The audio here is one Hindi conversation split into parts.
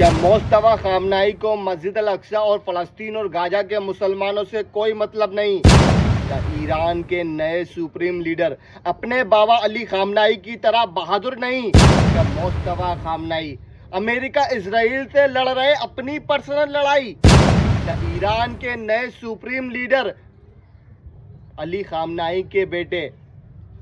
क्या मुस्तफा खामनाई को मस्जिद अल अक्सा और फ़लस्तीन और गाजा के मुसलमानों से कोई मतलब नहीं? क्या ईरान के नए सुप्रीम लीडर अपने बाबा अली खामनाई की तरह बहादुर नहीं? क्या मुस्तफा खामनाई अमेरिका इसराइल से लड़ रहे अपनी पर्सनल लड़ाई? क्या ईरान के नए सुप्रीम लीडर अली खामनाई के बेटे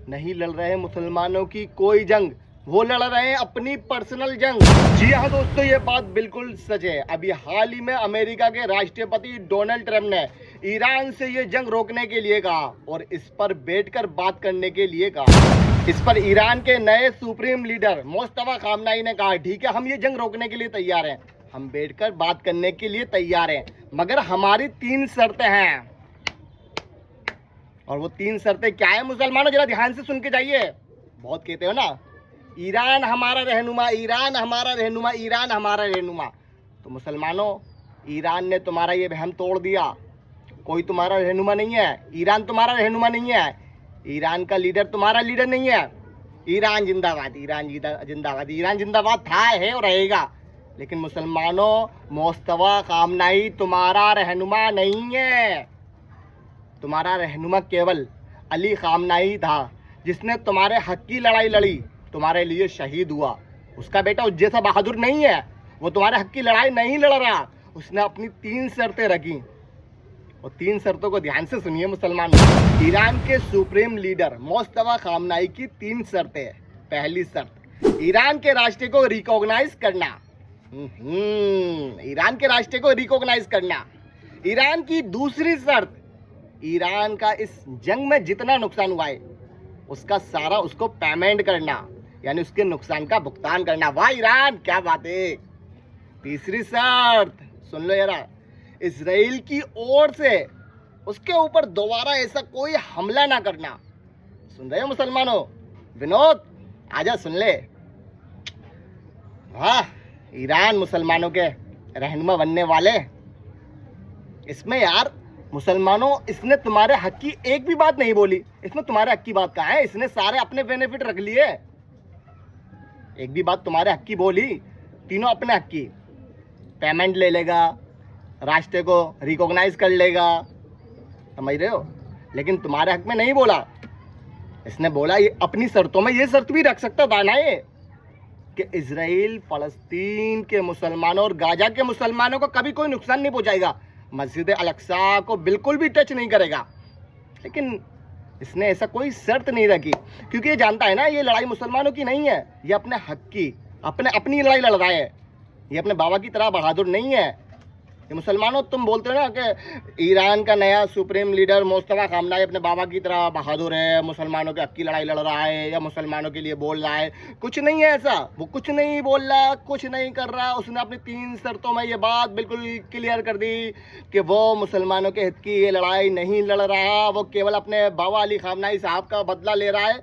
नहीं लड़ रहे मुसलमानों की कोई जंग, वो लड़ रहे हैं अपनी पर्सनल जंग? जी हाँ दोस्तों, ये बात बिल्कुल सच है। अभी हाल ही में अमेरिका के राष्ट्रपति डोनाल्ड ट्रंप ने ईरान से ये जंग रोकने के लिए कहा और इस पर बैठकर बात करने के लिए कहा। इस पर ईरान के नए सुप्रीम लीडर मुस्तफा खामनाई ने कहा, ठीक है, हम ये जंग रोकने के लिए तैयार हैं, हम बैठकर बात करने के लिए तैयार हैं, मगर हमारी 3 शर्तें हैं। और वो 3 शर्तें क्या है मुसलमानों, जरा ध्यान से सुन के जाइए। बहुत कहते हो ना, ईरान हमारा रहनुमा, ईरान हमारा रहनुमा, ईरान हमारा रहनुमा। तो मुसलमानों, ईरान ने तुम्हारा ये वहम तोड़ दिया। कोई तुम्हारा रहनुमा नहीं है, ईरान तुम्हारा रहनुमा नहीं है, ईरान का लीडर तुम्हारा लीडर नहीं है। ईरान जिंदाबाद, ईरान जिंदाबाद, ईरान जिंदाबाद था, है और रहेगा। लेकिन मुसलमानों, मुस्तफा खामनाई तुम्हारा रहनुमा नहीं है। तुम्हारा रहनुमा केवल अली खामनाई था, जिसने तुम्हारे हक की लड़ाई लड़ी, तुम्हारे लिए शहीद हुआ। उसका बेटा उस जैसा बहादुर नहीं है, वो तुम्हारे हक की लड़ाई नहीं लड़ रहा। उसने अपनी 3 शर्तें रखी और 3 शर्तों को ध्यान से सुनिए मुसलमान। ईरान के सुप्रीम लीडर मुस्तफा खामनाई की 3 शर्तें हैं। पहली शर्त, ईरान के राष्ट्र को रिकॉग्नाइज करना। ईरान के राष्ट्र को रिकॉग्नाइज करना। ईरान की दूसरी शर्त, ईरान का इस जंग में जितना नुकसान हुआ है उसका सारा उसको पेमेंट करना, यानी उसके नुकसान का भुगतान करना। वाह ईरान, क्या बात है। तीसरी शर्त सुन लो यारा, इजराइल की ओर से उसके ऊपर दोबारा ऐसा कोई हमला ना करना। सुन रहे हो मुसलमानों? विनोद आजा सुन ले। वाह ईरान, मुसलमानों के रहनुमा बनने वाले। इसमें यार मुसलमानों, इसने तुम्हारे हक की एक भी बात नहीं बोली। इसमें तुम्हारे हक की बात कहाँ है? इसने सारे अपने बेनिफिट रख लिए, एक भी बात तुम्हारे हक की बोली। तीनों अपने हक की, पेमेंट ले लेगा, राष्ट्र को रिकॉग्नाइज कर लेगा, समझ रहे हो? लेकिन तुम्हारे हक में नहीं बोला। इसने बोला ये अपनी शर्तों में ये शर्त भी रख सकता था ना ये, कि इजराइल फलस्तीन के मुसलमानों और गाजा के मुसलमानों को कभी कोई नुकसान नहीं पहुंचाएगा, मस्जिद अल अक्सा को बिल्कुल भी टच नहीं करेगा। लेकिन इसने ऐसा कोई शर्त नहीं रखी, क्योंकि ये जानता है ना ये लड़ाई मुसलमानों की नहीं है, ये अपने हक की, अपनी लड़ाई लड़ रहा है। ये अपने बाबा की तरह बहादुर नहीं है। ये मुसलमानों, तुम बोलते हो ना कि ईरान का नया सुप्रीम लीडर मुस्तफा खामनाई अपने बाबा की तरह बहादुर है, मुसलमानों के हक की लड़ाई लड़ रहा है या मुसलमानों के लिए बोल रहा है, कुछ नहीं है ऐसा। वो कुछ नहीं बोल रहा, कुछ नहीं कर रहा। उसने अपनी 3 शर्तों में ये बात बिल्कुल क्लियर कर दी कि वो मुसलमानों के हित की ये लड़ाई नहीं लड़ रहा, वो केवल अपने बाबा अली खामनाई साहब का बदला ले रहा है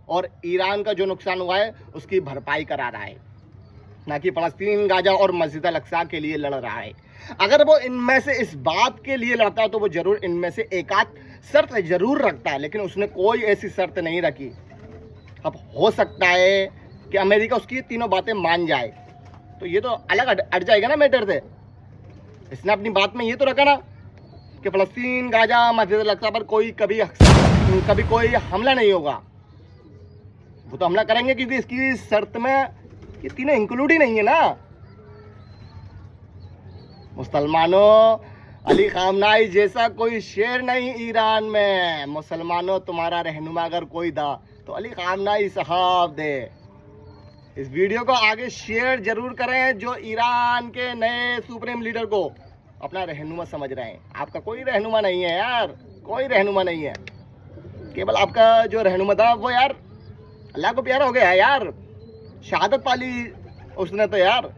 और ईरान का जो नुकसान हुआ है उसकी भरपाई करा रहा है, ना कि फलस्तीन, गाजा और मस्जिद अल अक्सा के लिए लड़ रहा है। अगर वो इनमें से इस बात के लिए लड़ता तो वो जरूर इनमें से एक आध शर्त जरूर रखता है, लेकिन उसने कोई ऐसी शर्त नहीं रखी। अब हो सकता है कि अमेरिका उसकी तीनों बातें मान जाए, तो ये तो अलग अट जाएगा ना मैटर से। इसने अपनी बात में ये तो रखा ना कि फलस्तीन, गाजा, मस्जिद अल अक्सा पर कभी कोई हमला नहीं होगा। वो तो हमला करेंगे क्योंकि इसकी शर्त में ये तीनों इंक्लूड ही नहीं है ना। मुसलमानों, अली खामनाई जैसा कोई शेर नहीं ईरान में। मुसलमानों, तुम्हारा रहनुमा अगर कोई था तो अली खामनाई साहब दे। इस वीडियो को आगे शेयर जरूर करें जो ईरान के नए सुप्रीम लीडर को अपना रहनुमा समझ रहे हैं। आपका कोई रहनुमा नहीं है यार, कोई रहनुमा नहीं है। केवल आपका जो रहनुमा था वो यार अल्लाह को प्यारा हो गया है यार, शहादत पाली उसने तो यार।